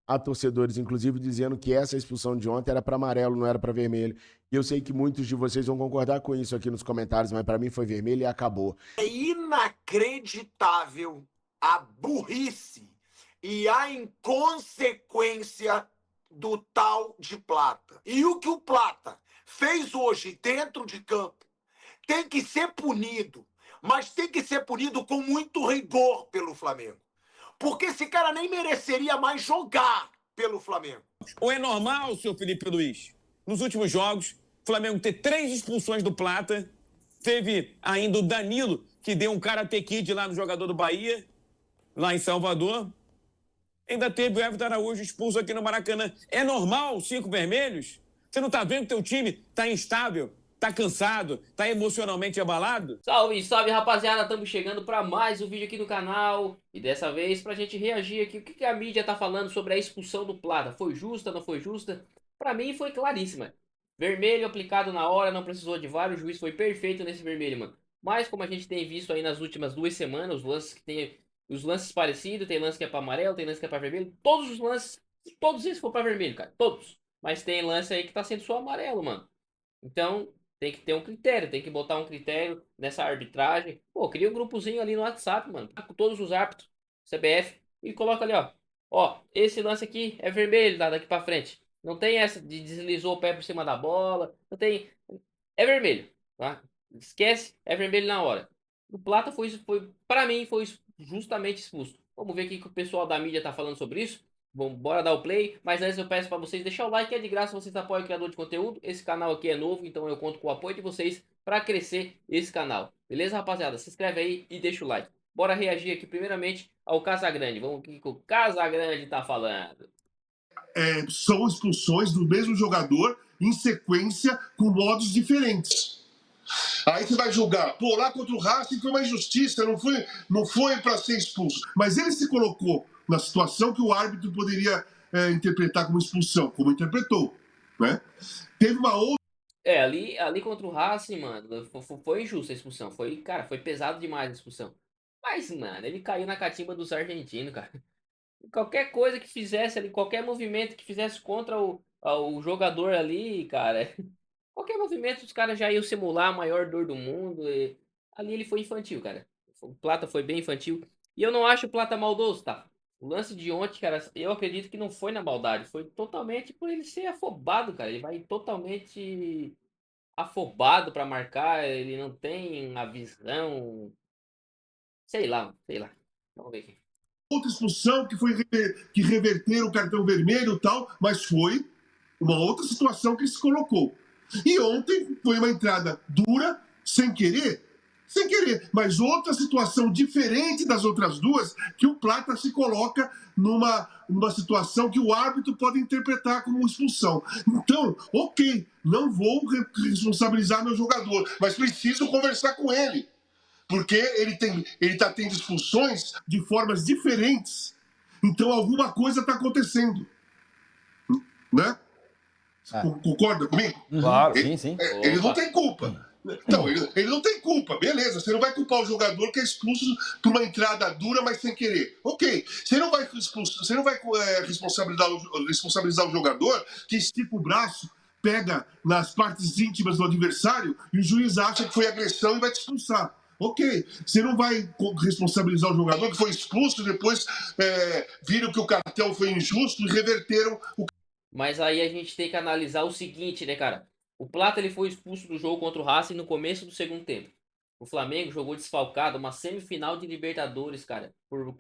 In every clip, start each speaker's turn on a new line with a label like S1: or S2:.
S1: a torcedores, inclusive dizendo que essa expulsão de ontem era para amarelo, não era para vermelho. E eu sei que muitos de vocês vão concordar com isso aqui nos comentários, mas para mim foi vermelho e acabou.
S2: É inacreditável a burrice e a inconsequência do tal de Plata. E o que o Plata fez hoje dentro de campo tem que ser punido, mas tem que ser punido com muito rigor pelo Flamengo. Porque esse cara nem mereceria mais jogar pelo Flamengo.
S3: Ou é normal, senhor Felipe Luiz, nos últimos jogos, o Flamengo ter 3 expulsões do Plata, teve ainda o Danilo, que deu um karate kid lá no jogador do Bahia, lá em Salvador, ainda teve o Everton Araújo expulso aqui no Maracanã. É normal 5 vermelhos? Você não tá vendo que teu time tá instável, tá cansado, tá emocionalmente abalado?
S4: Salve, salve, rapaziada, estamos chegando para mais um vídeo aqui no canal e dessa vez pra gente reagir aqui o que a mídia tá falando sobre a expulsão do Plata. Foi justa, não foi justa? Pra mim foi claríssima. Vermelho aplicado na hora, não precisou de VAR, o juiz foi perfeito nesse vermelho, mano. Mas como a gente tem visto aí nas últimas 2 semanas, os lances que tem os lances parecidos, tem lance que é pra amarelo, tem lance que é pra vermelho, todos os lances, todos eles foram pra vermelho, cara, todos. Mas tem lance aí que tá sendo só amarelo, mano. Então, tem que ter um critério, tem que botar um critério nessa arbitragem. Pô, cria um grupozinho ali no WhatsApp, mano, com todos os árbitros, CBF, e coloca ali, ó. Ó, esse lance aqui é vermelho, daqui pra frente. Não tem essa de deslizou o pé por cima da bola, não tem... É vermelho, tá? Esquece, é vermelho na hora. O Plata foi para mim, foi justamente expulso. Vamos ver o que o pessoal da mídia tá falando sobre isso. Bom, bora dar o play, mas antes eu peço para vocês deixar o like, é de graça, vocês apoiam o criador de conteúdo. Esse canal aqui é novo, então eu conto com o apoio de vocês para crescer esse canal. Beleza, rapaziada? Se inscreve aí e deixa o like. Bora reagir aqui primeiramente ao Casagrande. Vamos ver o que o Casagrande tá falando.
S5: São expulsões do mesmo jogador em sequência com modos diferentes. Aí você vai julgar, pô, lá contra o Racing foi uma injustiça, não foi para ser expulso. Mas ele se colocou na situação que o árbitro poderia interpretar como expulsão, como interpretou, né? Teve uma outra...
S4: Ali contra o Racing, mano, foi injusta a expulsão. Cara, foi pesado demais a expulsão. Mas, mano, ele caiu na catimba dos argentinos, cara. Qualquer coisa que fizesse ali, qualquer movimento que fizesse contra o jogador ali, cara, qualquer movimento os caras já iam simular a maior dor do mundo. Ali ele foi infantil, cara. O Plata foi bem infantil. E eu não acho o Plata maldoso, tá? O lance de ontem, cara, eu acredito que não foi na maldade. Foi totalmente por ele ser afobado, cara. Ele vai totalmente afobado pra marcar. Ele não tem a visão. Sei lá, sei lá. Vamos ver aqui.
S5: Outra expulsão que reverteram o cartão vermelho e tal, mas foi uma outra situação que ele se colocou. E ontem foi uma entrada dura, sem querer, mas outra situação diferente das outras duas, que o Plata se coloca numa situação que o árbitro pode interpretar como expulsão. Então, ok, não vou responsabilizar meu jogador, mas preciso conversar com ele. Porque ele está tendo expulsões de formas diferentes. Então alguma coisa está acontecendo. Né? Concorda comigo?
S6: Claro, sim.
S5: Ele não tem culpa. Então, ele não tem culpa, beleza. Você não vai culpar o jogador que é expulso por uma entrada dura, mas sem querer. Ok. Você não vai responsabilizar o jogador que estica o braço, pega nas partes íntimas do adversário e o juiz acha que foi agressão e vai te expulsar. Ok, você não vai responsabilizar o jogador que foi expulso, depois viram que o cartel foi injusto e reverteram o...
S4: Mas aí a gente tem que analisar o seguinte, né, cara? O Plata ele foi expulso do jogo contra o Racing no começo do segundo tempo. O Flamengo jogou desfalcado uma semifinal de Libertadores, cara, por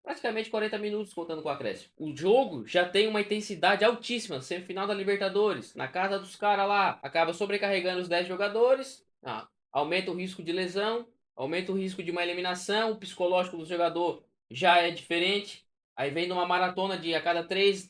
S4: praticamente 40 minutos contando com o acréscimo. O jogo já tem uma intensidade altíssima, semifinal da Libertadores, na casa dos caras lá, acaba sobrecarregando os 10 jogadores, aumenta o risco de lesão, aumenta o risco de uma eliminação, o psicológico do jogador já é diferente. Aí vem numa maratona de a cada 3,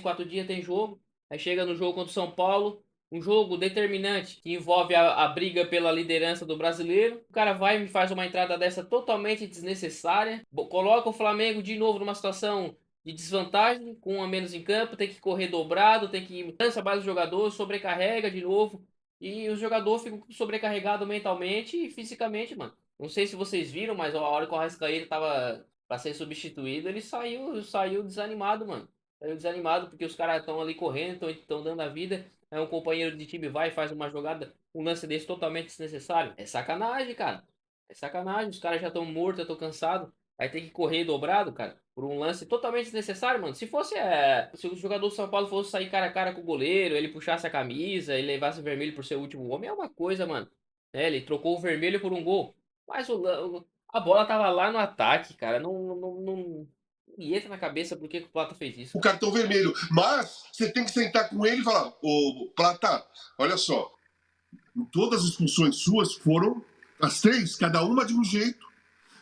S4: 4 dias tem jogo. Aí chega no jogo contra o São Paulo, um jogo determinante que envolve a briga pela liderança do brasileiro. O cara vai e me faz uma entrada dessa totalmente desnecessária. Coloca o Flamengo de novo numa situação de desvantagem, com um a menos em campo, tem que correr dobrado, tem que cansa mais o jogador, sobrecarrega de novo. E o jogador fica sobrecarregado mentalmente e fisicamente, mano. Não sei se vocês viram, mas a hora que o Arrascaeta tava pra ser substituído, ele saiu desanimado, mano. Saiu desanimado porque os caras estão ali correndo, estão dando a vida. Aí um companheiro de time vai e faz uma jogada, um lance desse totalmente desnecessário. É sacanagem, cara. É sacanagem. Os caras já estão mortos, eu tô cansado. Aí tem que correr dobrado, cara, por um lance totalmente desnecessário, mano. Se fosse, se o jogador do São Paulo fosse sair cara a cara com o goleiro, ele puxasse a camisa, ele levasse o vermelho por ser o último homem, é uma coisa, mano. É, ele trocou o vermelho por um gol. Mas a bola tava lá no ataque, cara. Não me entra na cabeça por que o Plata fez isso.
S5: O cartão vermelho. Mas você tem que sentar com ele e falar: ô, Plata, olha só, todas as expulsões suas foram as 3, cada uma de um jeito.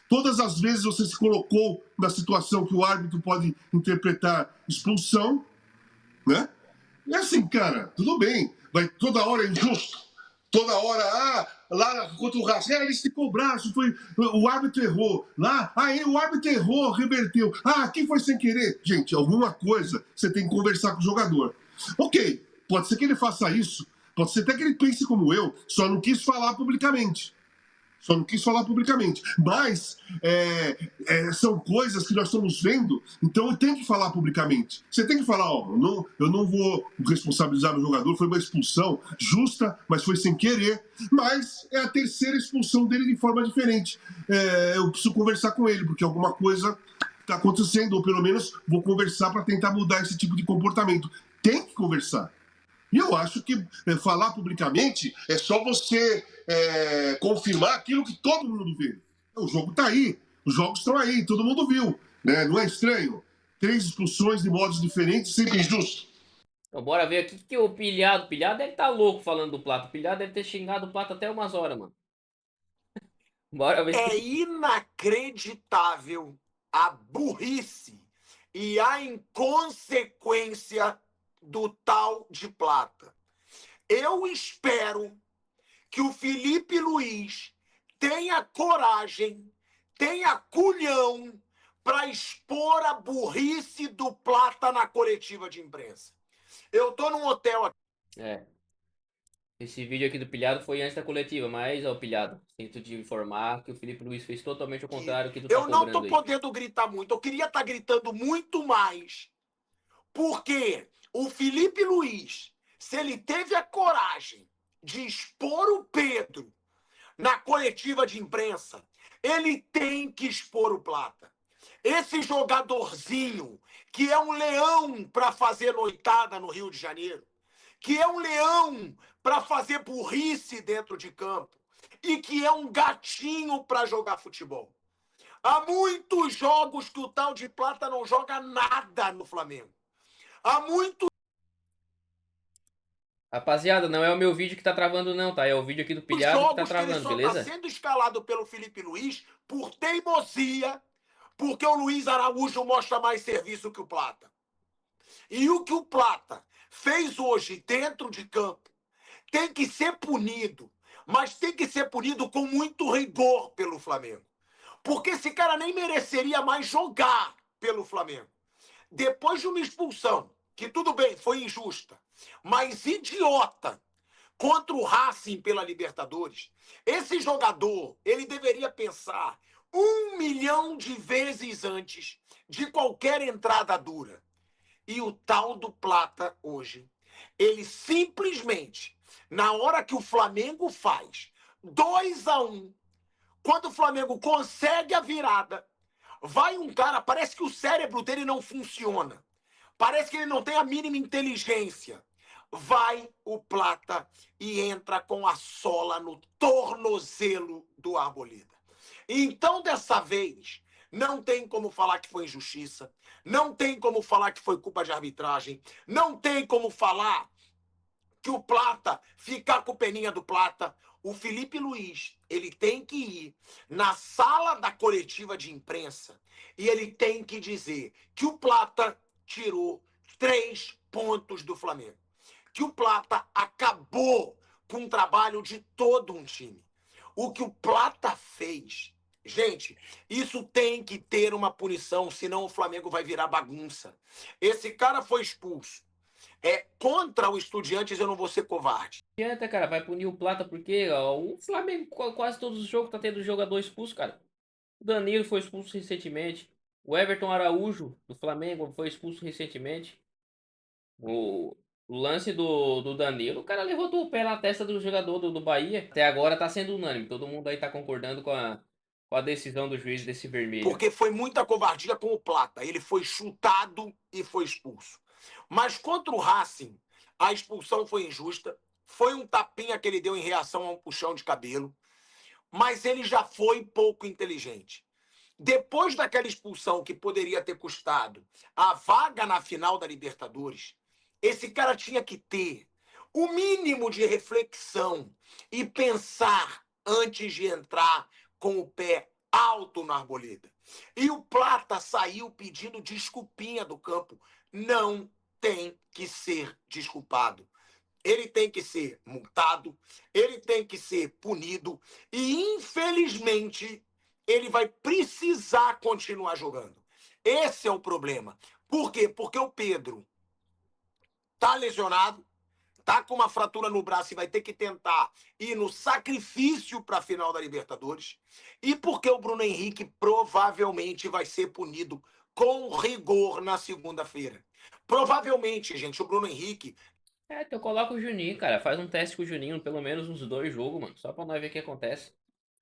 S5: Todas as vezes você se colocou na situação que o árbitro pode interpretar expulsão, né? E assim, cara, tudo bem. Vai toda hora é injusto. Toda hora, lá contra o Racing, eles se cobraram, o árbitro errou. Lá, o árbitro errou, reverteu. Aqui foi sem querer. Gente, alguma coisa você tem que conversar com o jogador. Ok, pode ser que ele faça isso, pode ser até que ele pense como eu, só não quis falar publicamente. Mas são coisas que nós estamos vendo, então eu tenho que falar publicamente. Você tem que falar, eu não vou responsabilizar meu jogador, foi uma expulsão justa, mas foi sem querer. Mas é a terceira expulsão dele de forma diferente. Eu preciso conversar com ele, porque alguma coisa está acontecendo, ou pelo menos vou conversar para tentar mudar esse tipo de comportamento. Tem que conversar. E eu acho que falar publicamente é só você confirmar aquilo que todo mundo vê. O jogo está aí, os jogos estão aí, todo mundo viu. Né? Não é estranho? 3 expulsões de modos diferentes, sempre injusto.
S4: Então bora ver aqui que o Pilhado deve estar louco falando do Plata. O Pilhado deve ter xingado o Plata até umas horas, mano. Bora ver.
S2: É inacreditável a burrice e a inconsequência do tal de Plata. Eu espero que o Felipe Luiz tenha coragem, tenha culhão para expor a burrice do Plata na coletiva de imprensa. Eu tô num hotel aqui.
S4: Esse vídeo aqui do Pilhado foi antes da coletiva, mas, ó, Pilhado, sinto te informar que o Felipe Luiz fez totalmente o contrário que tu tá
S2: Eu não tô
S4: cobrando aí.
S2: podendo gritar muito. Eu queria estar gritando muito mais. Porque o Felipe Luiz, se ele teve a coragem de expor o Pedro na coletiva de imprensa, ele tem que expor o Plata. Esse jogadorzinho que é um leão para fazer noitada no Rio de Janeiro, que é um leão para fazer burrice dentro de campo e que é um gatinho para jogar futebol. Há muitos jogos que o tal de Plata não joga nada no Flamengo. Há muitos.
S4: Rapaziada, não é o meu vídeo que tá travando não, tá? É o vídeo aqui do Pilhado que tá travando,
S2: ele só
S4: beleza?
S2: está sendo escalado pelo Felipe Luiz por teimosia, porque o Luiz Araújo mostra mais serviço que o Plata. E o que o Plata fez hoje dentro de campo tem que ser punido, mas tem que ser punido com muito rigor pelo Flamengo. Porque esse cara nem mereceria mais jogar pelo Flamengo. Depois de uma expulsão, que tudo bem, foi injusta, mas idiota, contra o Racing pela Libertadores, esse jogador, ele deveria pensar 1 milhão de vezes antes de qualquer entrada dura. E o tal do Plata hoje, ele simplesmente, na hora que o Flamengo faz 2-1, quando o Flamengo consegue a virada, vai um cara, parece que o cérebro dele não funciona. Parece que ele não tem a mínima inteligência. Vai o Plata e entra com a sola no tornozelo do Arboleda. Então, dessa vez, não tem como falar que foi injustiça, não tem como falar que foi culpa de arbitragem, não tem como falar que o Plata, ficar com peninha do Plata. O Felipe Luiz, ele tem que ir na sala da coletiva de imprensa e ele tem que dizer que o Plata tirou 3 pontos do Flamengo. Que o Plata acabou com o trabalho de todo um time. O que o Plata fez, gente, isso tem que ter uma punição, senão o Flamengo vai virar bagunça. Esse cara foi expulso. Contra o Estudiantes eu não vou ser covarde.
S4: Não adianta, cara, vai punir o Plata porque ó, o Flamengo quase todos os jogos tá tendo jogador expulso, cara. O Danilo foi expulso recentemente. O Everton Araújo, do Flamengo, foi expulso recentemente. O lance do Danilo, o cara levantou o pé na testa do jogador do Bahia. Até agora tá sendo unânime. Todo mundo aí tá concordando com a decisão do juiz desse vermelho.
S2: Porque foi muita covardia com o Plata. Ele foi chutado e foi expulso. Mas contra o Racing, a expulsão foi injusta. Foi um tapinha que ele deu em reação a um puxão de cabelo. Mas ele já foi pouco inteligente. Depois daquela expulsão que poderia ter custado a vaga na final da Libertadores, esse cara tinha que ter o mínimo de reflexão e pensar antes de entrar com o pé alto na arboleda. E o Plata saiu pedindo desculpinha do campo. Não tem que ser desculpado. Ele tem que ser multado, ele tem que ser punido e, infelizmente, ele vai precisar continuar jogando. Esse é o problema. Por quê? Porque o Pedro tá lesionado, tá com uma fratura no braço e vai ter que tentar ir no sacrifício para a final da Libertadores. E porque o Bruno Henrique provavelmente vai ser punido com rigor na segunda-feira. Provavelmente, gente, o Bruno Henrique...
S4: Então coloca o Juninho, cara. Faz um teste com o Juninho, pelo menos uns 2 jogos, mano. Só pra nós ver o que acontece.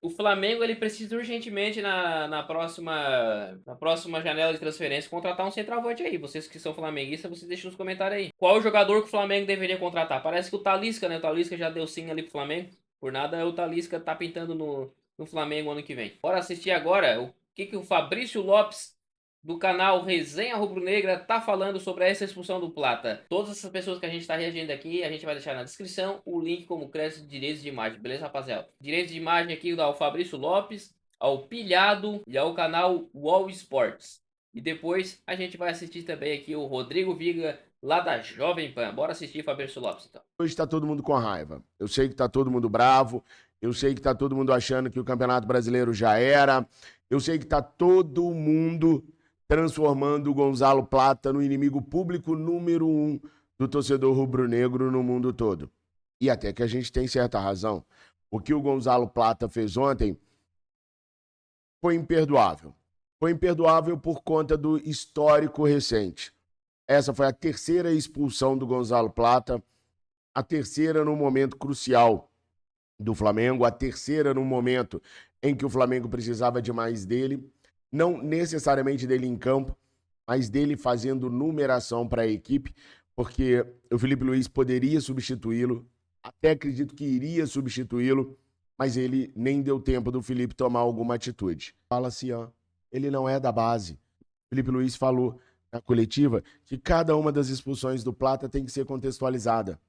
S4: O Flamengo, ele precisa urgentemente na próxima janela de transferência contratar um centroavante aí. Vocês que são flamenguistas, vocês deixam nos comentários aí. Qual o jogador que o Flamengo deveria contratar? Parece que o Talisca, né? O Talisca já deu sim ali pro Flamengo. Por nada, o Talisca tá pintando no Flamengo ano que vem. Bora assistir agora o que o Fabrício Lopes, do canal Resenha Rubro-Negra, tá falando sobre essa expulsão do Plata. Todas essas pessoas que a gente tá reagindo aqui, a gente vai deixar na descrição o link como crédito de direitos de imagem, beleza, rapaziada? Direitos de imagem aqui ao Fabrício Lopes, ao Pilhado e ao canal Wall Sports. E depois a gente vai assistir também aqui o Rodrigo Viga, lá da Jovem Pan. Bora assistir Fabrício Lopes, então.
S1: Hoje tá todo mundo com raiva. Eu sei que tá todo mundo bravo. Eu sei que tá todo mundo achando que o Campeonato Brasileiro já era. Eu sei que tá todo mundo transformando o Gonzalo Plata no inimigo público número 1 do torcedor rubro-negro no mundo todo. E até que a gente tem certa razão. O que o Gonzalo Plata fez ontem foi imperdoável. Foi imperdoável por conta do histórico recente. Essa foi a 3ª expulsão do Gonzalo Plata, a 3ª no momento crucial do Flamengo, a 3ª no momento em que o Flamengo precisava de mais dele. Não necessariamente dele em campo, mas dele fazendo numeração para a equipe, porque o Felipe Luiz poderia substituí-lo, até acredito que iria substituí-lo, mas ele nem deu tempo do Felipe tomar alguma atitude. Fala assim, ó, ele não é da base. O Felipe Luiz falou na coletiva que cada uma das expulsões do Plata tem que ser contextualizada.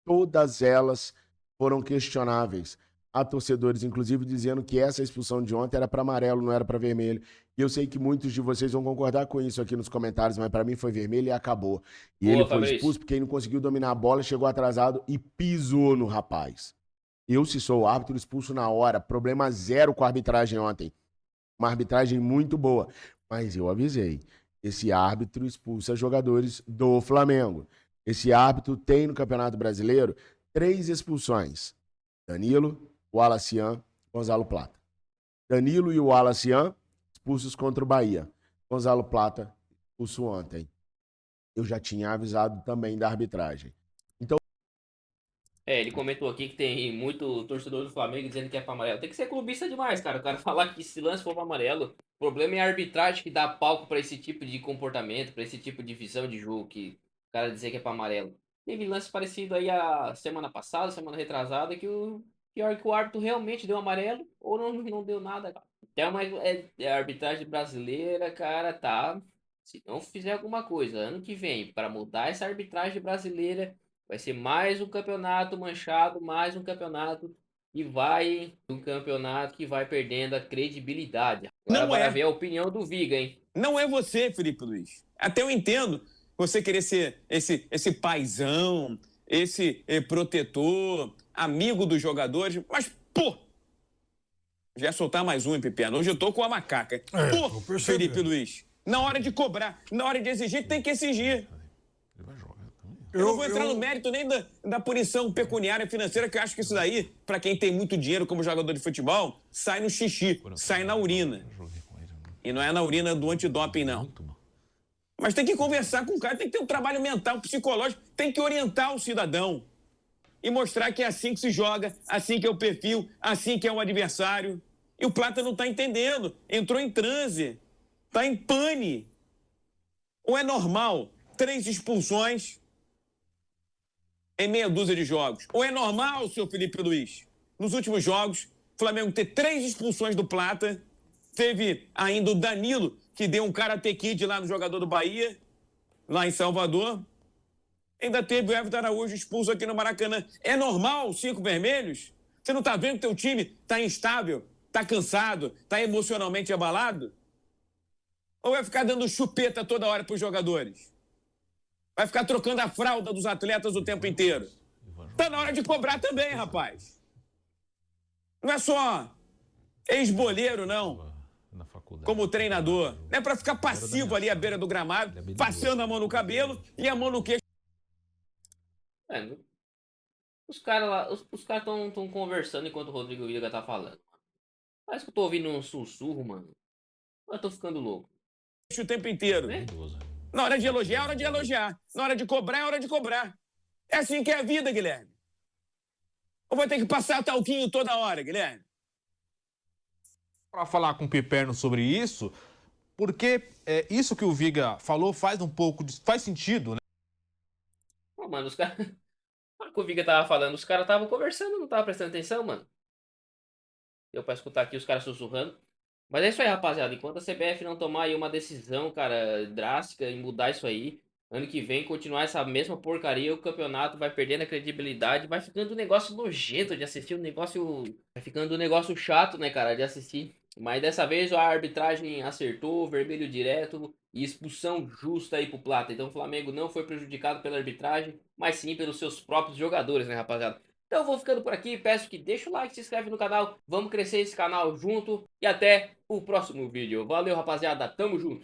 S1: Todas elas foram questionáveis. Há torcedores, inclusive, dizendo que essa expulsão de ontem era para amarelo, não era para vermelho. E eu sei que muitos de vocês vão concordar com isso aqui nos comentários, mas para mim foi vermelho e acabou. E ele foi expulso porque ele não conseguiu dominar a bola, chegou atrasado e pisou no rapaz. Eu, se sou o árbitro, expulso na hora. Problema zero com a arbitragem ontem. Uma arbitragem muito boa. Mas eu avisei. Esse árbitro expulsa jogadores do Flamengo. Esse árbitro tem no Campeonato Brasileiro 3 expulsões. Danilo, Wallacian, Gonzalo Plata. Danilo e o Wallacian expulsos contra o Bahia. Gonzalo Plata expulso ontem. Eu já tinha avisado também da arbitragem. Então...
S4: ele comentou aqui que tem muito torcedor do Flamengo dizendo que é para amarelo. Tem que ser clubista demais, cara. O cara falar que se lance for para amarelo. O problema é a arbitragem que dá palco para esse tipo de comportamento, para esse tipo de visão de jogo, que o cara dizer que é para amarelo. Teve lance parecido aí a semana passada, semana retrasada, que o pior que o árbitro realmente deu amarelo ou não deu nada, cara. Até a arbitragem brasileira, cara, tá... Se não fizer alguma coisa ano que vem para mudar essa arbitragem brasileira, vai ser mais um campeonato manchado, mais um campeonato que vai perdendo a credibilidade. Agora bora ver a opinião do Viga, hein?
S3: Não é você, Felipe Luiz. Até eu entendo você querer ser esse paizão, esse protetor, amigo dos jogadores, mas, pô, já ia soltar mais um, hein, Pepiano? Hoje eu tô com a macaca. Pô, Felipe Luiz, na hora de cobrar, na hora de exigir, tem que exigir. Eu não vou entrar no mérito nem da punição pecuniária financeira, que eu acho que isso daí, pra quem tem muito dinheiro como jogador de futebol, sai no xixi, sai na urina. E não é na urina do antidoping, não.
S6: Muito bom.
S3: Mas tem que conversar com o cara, tem que ter um trabalho mental, psicológico, tem que orientar o cidadão. E mostrar que é assim que se joga, assim que é o perfil, assim que é o adversário. E o Plata não está entendendo. Entrou em transe. Está em pane. Ou é normal 3 expulsões em meia dúzia de jogos? Ou é normal, seu Felipe Luiz, nos últimos jogos, o Flamengo ter 3 expulsões do Plata? Teve ainda o Danilo, que deu um Karate Kid lá no jogador do Bahia, lá em Salvador. Ainda teve o Everton Araújo expulso aqui no Maracanã. É normal 5 vermelhos? Você não está vendo que teu time está instável, está cansado, está emocionalmente abalado? Ou vai ficar dando chupeta toda hora para os jogadores? Vai ficar trocando a fralda dos atletas o tempo inteiro? Tá na hora de cobrar também, rapaz. Não é só ex-boleiro, não. Como treinador. Não é para ficar passivo ali à beira do gramado, passando a mão no cabelo e a mão no queixo.
S4: Os caras lá, os caras tão conversando enquanto o Rodrigo Viga tá falando. Parece que eu tô ouvindo um sussurro, mano. Eu tô ficando louco.
S3: O tempo inteiro. Na hora de elogiar, é hora de elogiar. Na hora de cobrar, é hora de cobrar. É assim que é a vida, Guilherme. Ou vai ter que passar talquinho toda hora, Guilherme?
S6: Para falar com o Piperno sobre isso, porque isso que o Viga falou faz sentido, né?
S4: Pô, mano, os caras... Na hora que o Viga tava falando, os caras estavam conversando, não tava prestando atenção, mano. Deu pra escutar aqui os caras sussurrando. Mas é isso aí, rapaziada. Enquanto a CBF não tomar aí uma decisão, cara, drástica e mudar isso aí, ano que vem continuar essa mesma porcaria, o campeonato vai perdendo a credibilidade, vai ficando um negócio nojento de assistir, vai ficando um negócio chato, né, cara, de assistir. Mas dessa vez a arbitragem acertou, vermelho direto e expulsão justa aí pro Plata. Então o Flamengo não foi prejudicado pela arbitragem, mas sim pelos seus próprios jogadores, né, rapaziada? Então eu vou ficando por aqui, peço que deixa o like, se inscreve no canal, vamos crescer esse canal junto e até o próximo vídeo. Valeu, rapaziada, tamo junto!